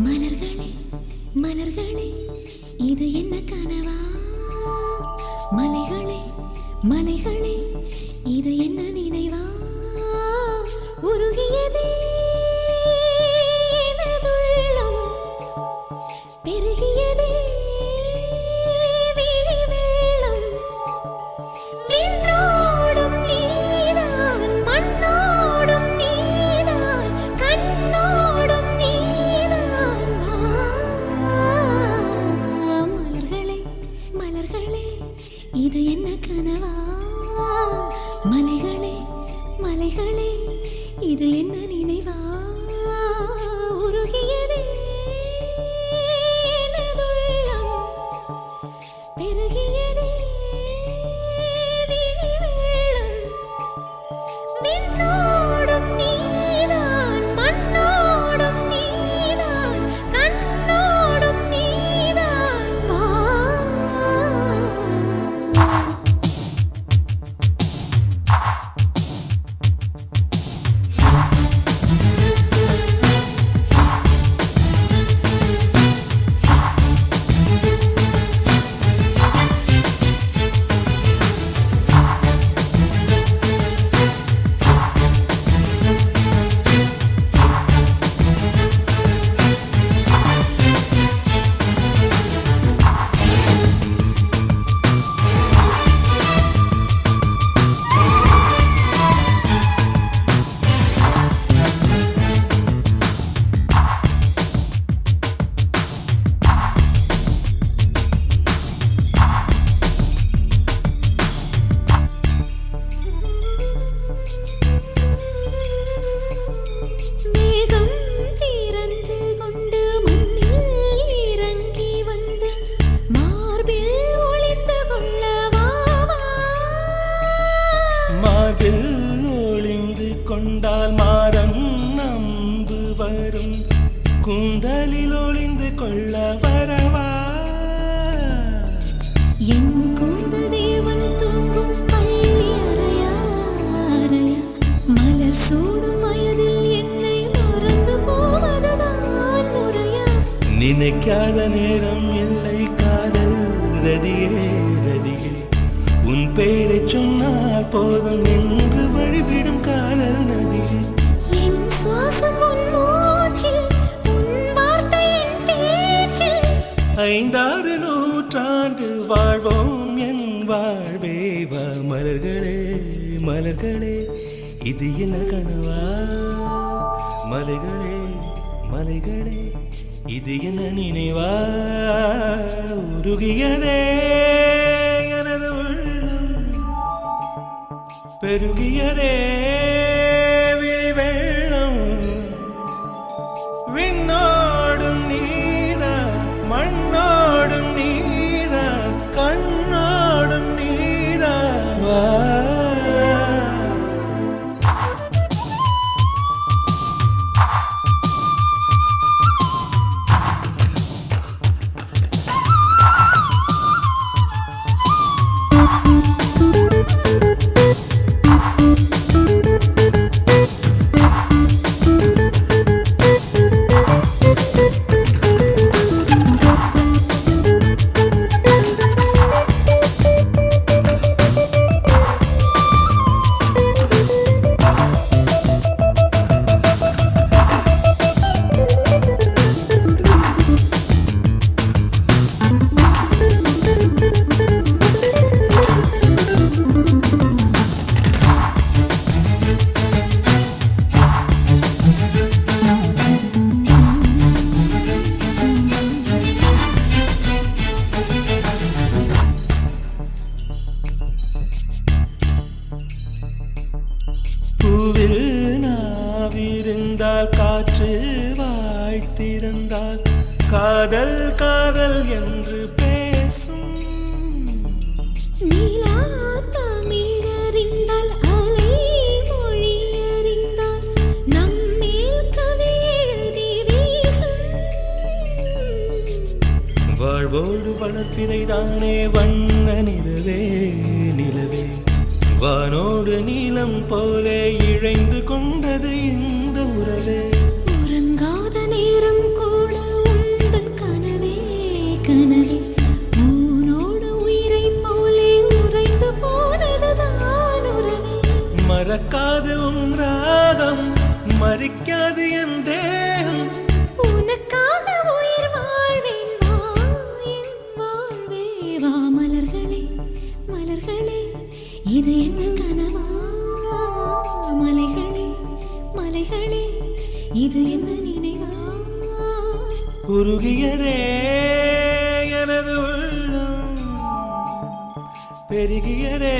மலர்களே மலர்களே இது என்ன கனவா? மலைகளே மலைகளே இது என்ன நினைவா? உருகியதே எனதுள்ளம், பெருகியதே விழி வெள்ளம். விண்ணோடும் நீதான், மண்ணோடும் நீதான், கண்ணோடும் நீதான். மலர்களே மலர்களே இது என்ன கனவா? மலைகளே மலைகளே இது என்ன நினைவா? உருகியதே எனதுள்ளம், பெருகியதே விழி வெள்ளம். விண்ணோடும் நீதான், மண்ணோடும் நீதான், கண்ணோடும் நீதான். வா. மேகம் திறந்து கொண்டு மண்ணில் இறங்கி வந்து மார்பில் ஒளிந்து கொள்ளவா? மார்பில் ஒளிந்து கொண்டால் மாறம் நம்பு வரும், கூந்தலில் ஒளிந்து கொள்ள வரவா? என் கூந்தல் தேவன் தூங்கும் பள்ளி அறையா அறையா? மலர் சூடும் வயதில் என்னை மறந்து போவதுதான் முறையா? நினைக்காத நேரம் இல்லை காதல் ரதியே ரதியே, உன் பெயரை சொன்னால் போதும் என்று வழிவிடும் காதல் நதியே. என் சுவாசம் உன் மூச்சில், உன் வார்த்தை என் பேச்சில். 5-6 நூற்றாண்டு வாழ்வோம் என் வாழ்வே வா. மலர்களே மலர்களே இது என்ன கனவா? மலைகளே மலைகளே இது என்ன நினைவா? உருகியதே எனது உள்ளம், பெருகியதே விழி வெள்ளம். விண்ணோடும் நீதான், மண்ணோடும் நீதான், கண்ணோடும் நீதான். வா. திறந்தால் காற்று வாய்த்திருந்தால் காதல் காதல் என்று பேசும் நீலா தமிழறிந்தால் அலை மொழி அறிந்தால் நம்மேல் கவி எழுதி வீசும் வாழ்வோடு வளத்திரை தானே வண்ண நிலவே நிலவே வானோடு நீலம் போலே இழைந்து கொண்டது இந்த உறவே உறங்காத நேரம் கூட உந்தன் கனவே கனவே ஊனோடு உயிரை போலே உறைந்து போனதுதான் உறவே மறக்காது உன் ராகம் மறிக்காது என் தேகம் உனக்காக உயிர் வாழ்வேன் வா என் வாழ்வே வா மலர்களே மலர்களே இது என்ன கனவா மலைகளே மலைகளே இது என்ன நினைவா உருகியதே எனது உள்ளம் பெருகியதே